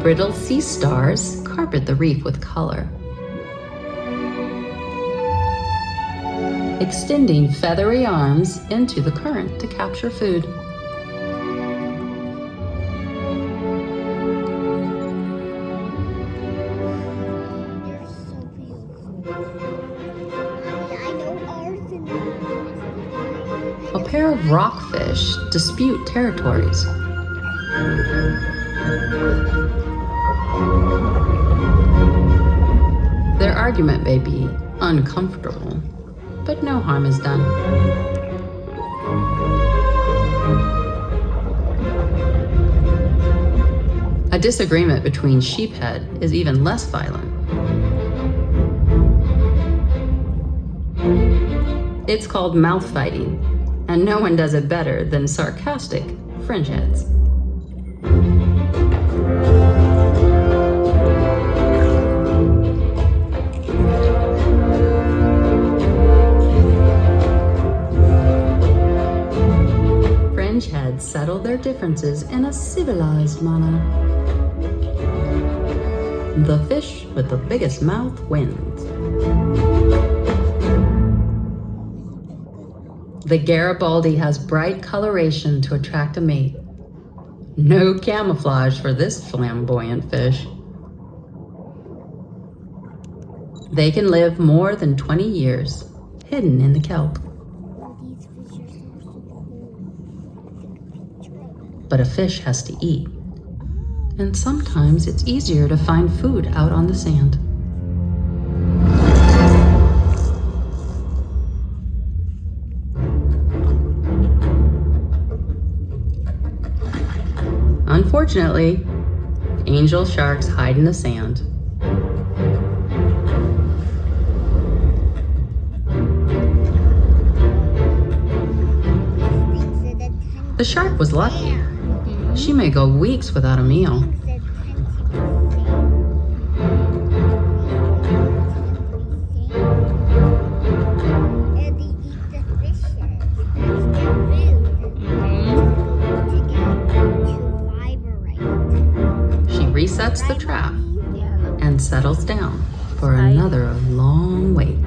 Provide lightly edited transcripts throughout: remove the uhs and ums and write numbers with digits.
Brittle sea stars carpet the reef with color, extending feathery arms into the current to capture food. They're so beautiful. Mommy, I know ours in there. A pair of rockfish dispute territories. Their argument may be uncomfortable, but no harm is done. A disagreement between sheephead is even less violent. It's called mouth fighting, and no one does it better than sarcastic fringeheads. Fringeheads settle their differences in a civilized manner. The fish with the biggest mouth wins. The Garibaldi has bright coloration to attract a mate. No camouflage for this flamboyant fish. They can live more than 20 years, hidden in the kelp. These fish are so cool. But a fish has to eat. And sometimes it's easier to find food out on the sand. Unfortunately, angel sharks hide in the sand. The shark was lucky. She may go weeks without a meal. Resets the trap and settles down for another long wait.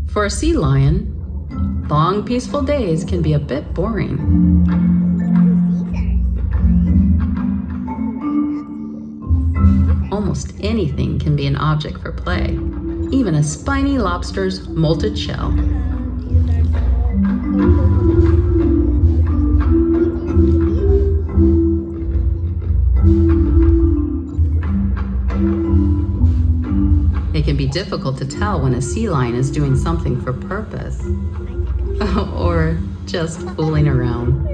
For a sea lion, long peaceful days can be a bit boring. Almost anything can be an object for play, even a spiny lobster's molted shell. It can be difficult to tell when a sea lion is doing something for purpose or just fooling around.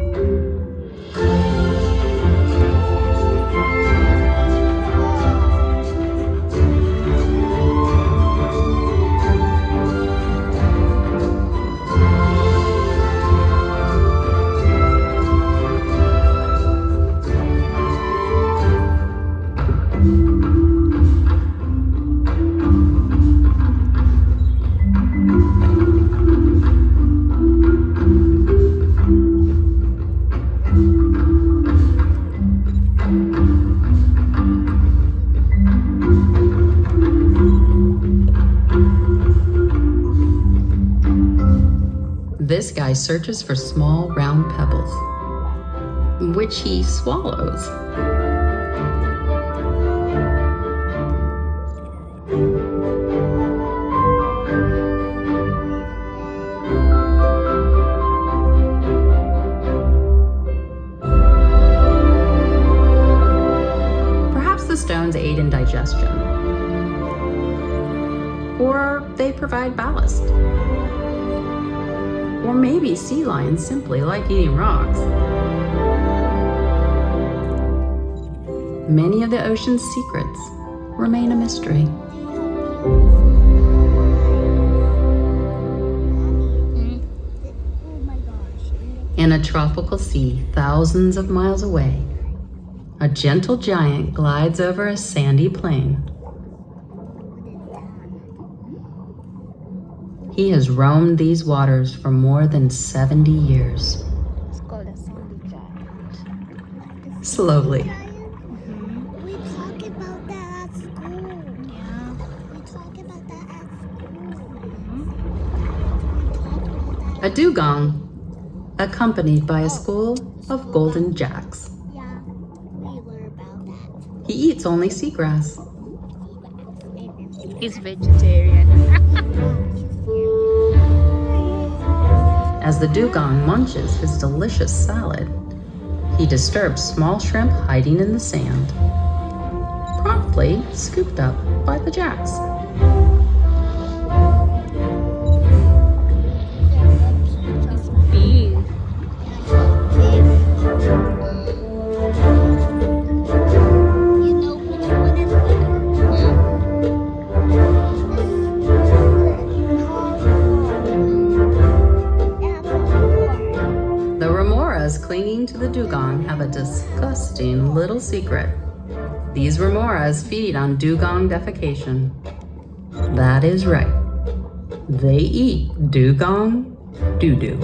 This guy searches for small, round pebbles, which he swallows. Perhaps the stones aid in digestion, or they provide ballast. Or maybe sea lions simply like eating rocks. Many of the ocean's secrets remain a mystery. In a tropical sea thousands of miles away, a gentle giant glides over a sandy plain. He has roamed these waters for more than 70 years. It's called a sandy giant. Slowly, We talk about that at school. Yeah. We talk about that at school. a dugong, accompanied by a school of golden jacks. Yeah, we learn about that. He eats only seagrass. He's vegetarian. As the dugong munches his delicious salad, he disturbs small shrimp hiding in the sand, promptly scooped up by the jacks. He's big. You know which one is bigger? The remoras clinging to the dugong have a disgusting little secret. These remoras feed on dugong defecation. That is right. They eat dugong doo-doo.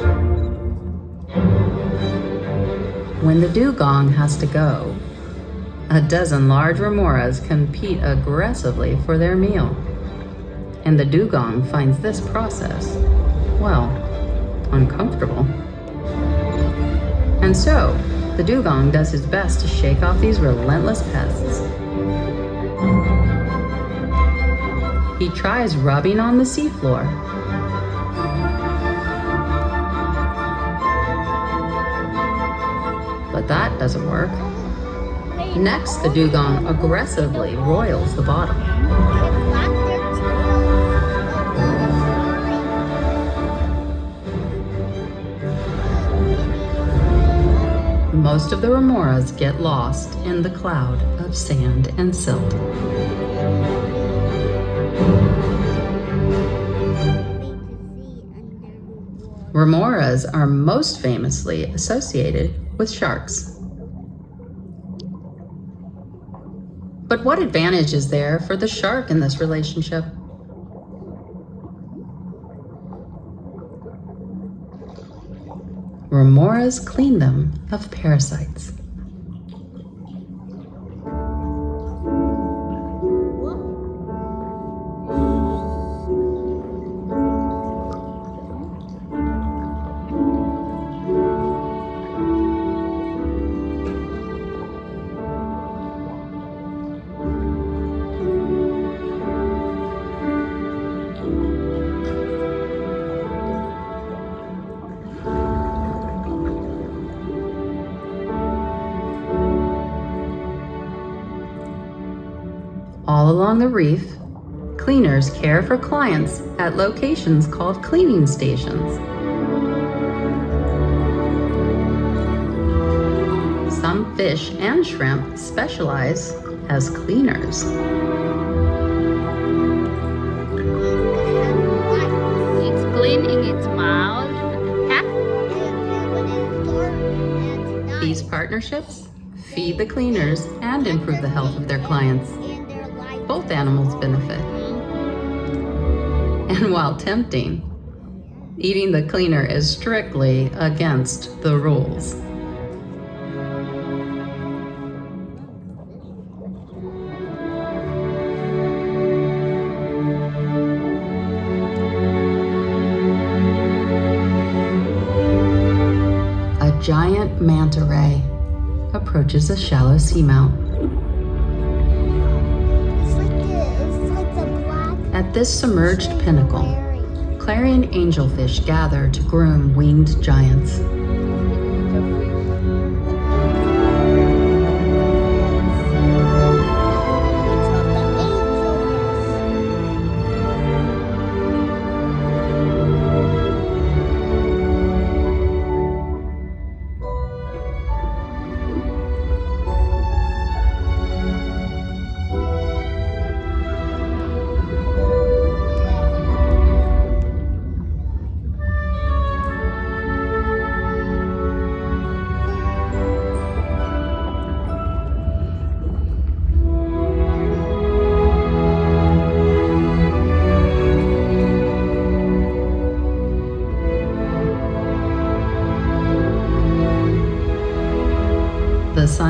When the dugong has to go, a dozen large remoras compete aggressively for their meal. And the dugong finds this process, well, uncomfortable. And so, the dugong does his best to shake off these relentless pests. He tries rubbing on the seafloor. But that doesn't work. Next, the dugong aggressively roils the bottom. Most of the remoras get lost in the cloud of sand and silt. Remoras are most famously associated with sharks. But what advantage is there for the shark in this relationship? Remoras clean them of parasites. All along the reef, cleaners care for clients at locations called cleaning stations. Some fish and shrimp specialize as cleaners. It's cleaning its mouth. These partnerships feed the cleaners and improve the health of their clients. Both animals benefit. And while tempting, eating the cleaner is strictly against the rules. A giant manta ray approaches a shallow seamount. At this submerged pinnacle, clarion angelfish gather to groom winged giants.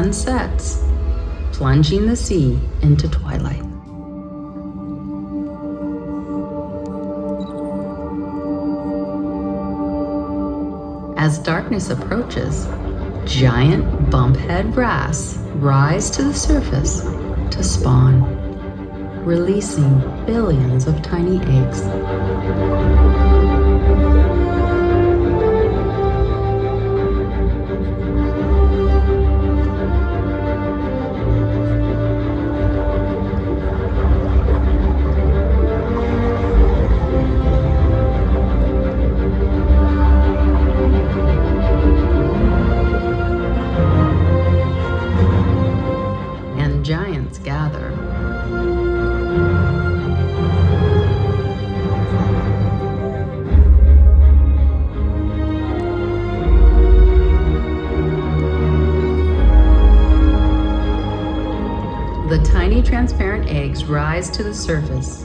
sun sets, plunging the sea into twilight. As darkness approaches, giant bumphead wrasse rise to the surface to spawn, releasing billions of tiny eggs. And giants gather. The tiny transparent eggs rise to the surface,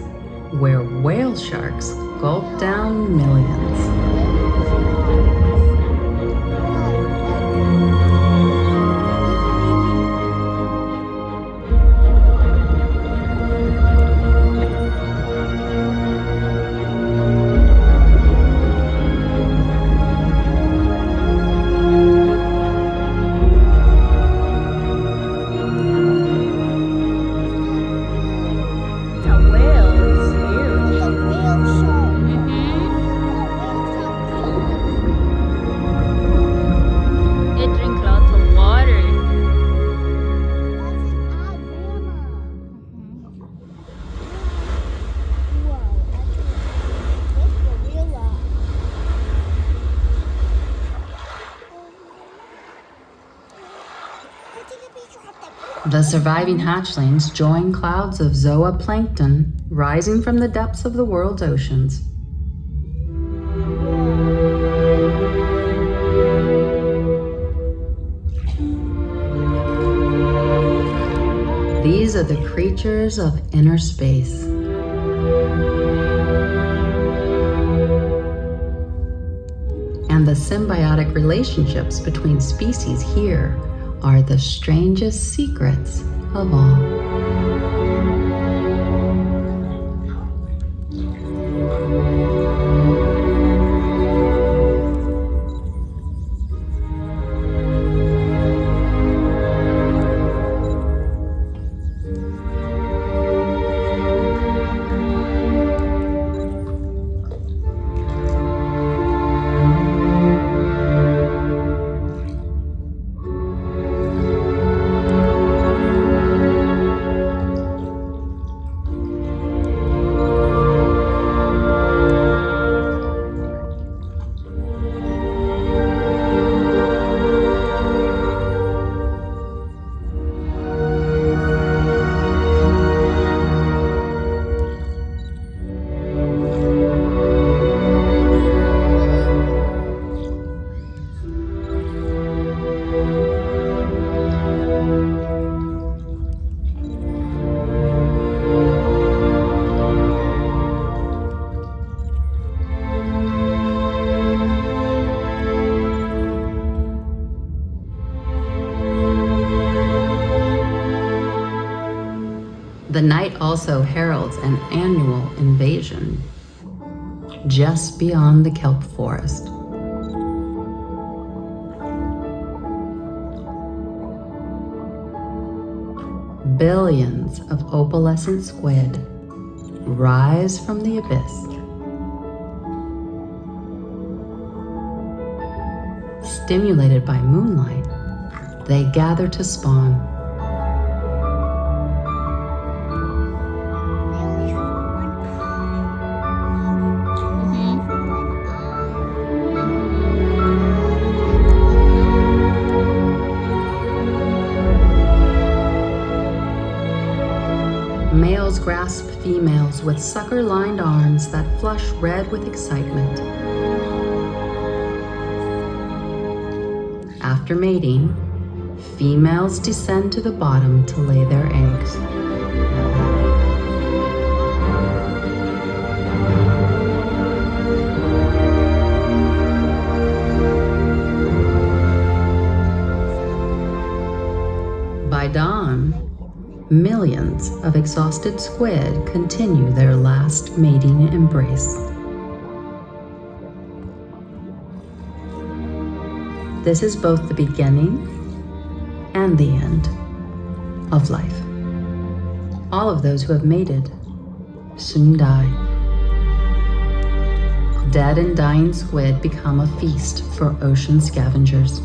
where whale sharks gulp down millions. It's a whale. It's huge. The whale shark. It drinks lots of water. That's an iguana. Wow, that's a gorilla. I take a picture of that. The surviving hatchlings join clouds of zooplankton rising from the depths of the world's oceans. These are the creatures of inner space. And the symbiotic relationships between species here are the strangest secrets of all. The night also heralds an annual invasion just beyond the kelp forest. Billions of opalescent squid rise from the abyss. Stimulated by moonlight, they gather to spawn. They only have one eye. Males grasp females with sucker-lined arms that flush red with excitement. After mating, females descend to the bottom to lay their eggs. millions of exhausted squid continue their last mating embrace. This is both the beginning and the end of life. All of those who have mated soon die. Dead and dying squid become a feast for ocean scavengers.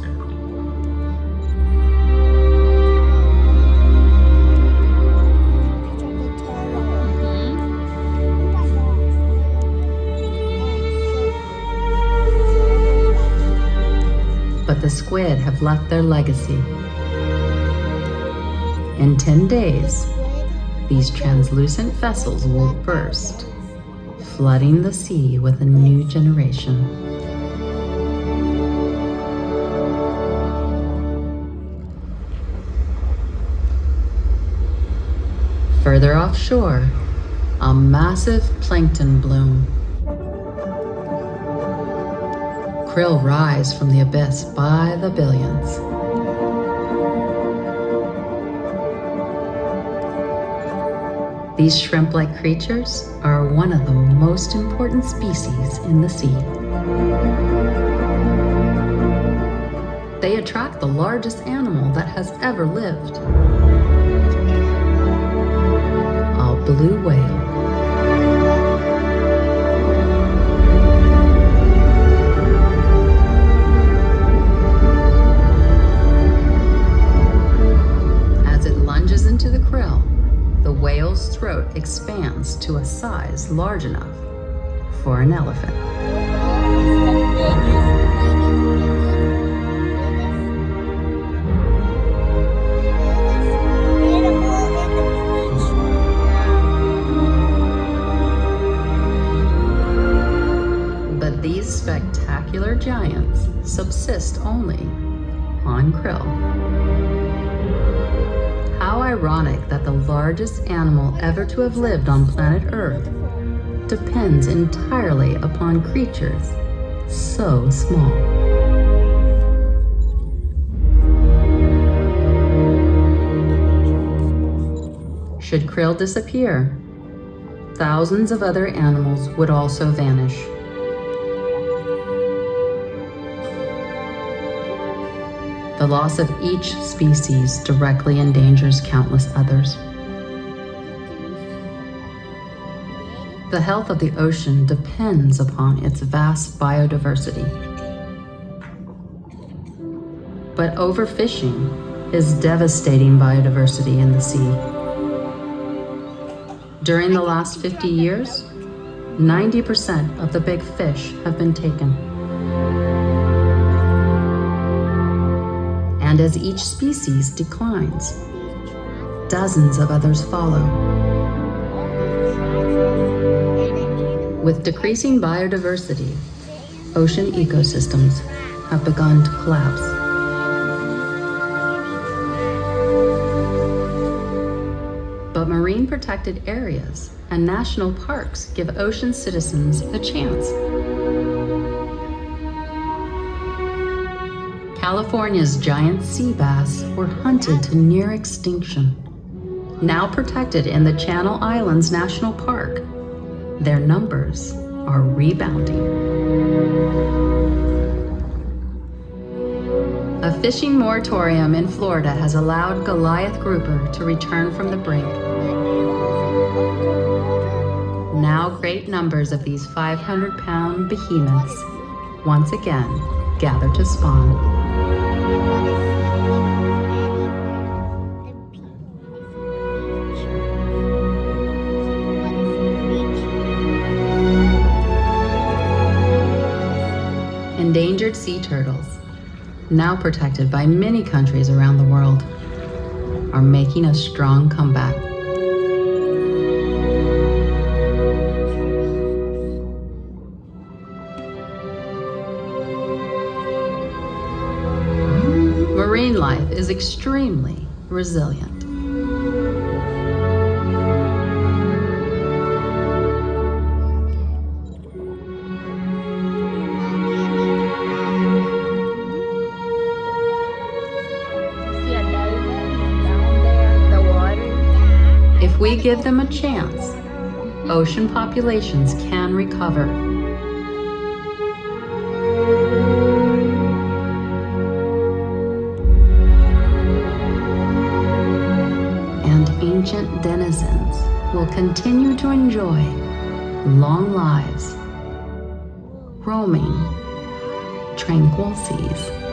But the squid have left their legacy. In 10 days, these translucent vessels will burst, flooding the sea with a new generation. Further offshore, a massive plankton bloom. Krill rise from the abyss by the billions. These shrimp-like creatures are one of the most important species in the sea. They attract the largest animal that has ever lived, a blue whale. Into the krill, the whale's throat expands to a size large enough for an elephant. But these spectacular giants subsist only on krill. How ironic that the largest animal ever to have lived on planet Earth depends entirely upon creatures so small. Should krill disappear, thousands of other animals would also vanish. The loss of each species directly endangers countless others. The health of the ocean depends upon its vast biodiversity. But overfishing is devastating biodiversity in the sea. During the last 50 years, 90% of the big fish have been taken. And as each species declines, dozens of others follow. With decreasing biodiversity, ocean ecosystems have begun to collapse. But marine protected areas and national parks give ocean citizens a chance. California's giant sea bass were hunted to near extinction. Now protected in the Channel Islands National Park, their numbers are rebounding. A fishing moratorium in Florida has allowed Goliath grouper to return from the brink. Now great numbers of these 500-pound behemoths once again gather to spawn. Endangered sea turtles, now protected by many countries around the world, are making a strong comeback. Marine life is extremely resilient. See a diver down there in the water. give them a chance, ocean populations can recover. And ancient denizens will continue to enjoy long lives, roaming tranquil seas.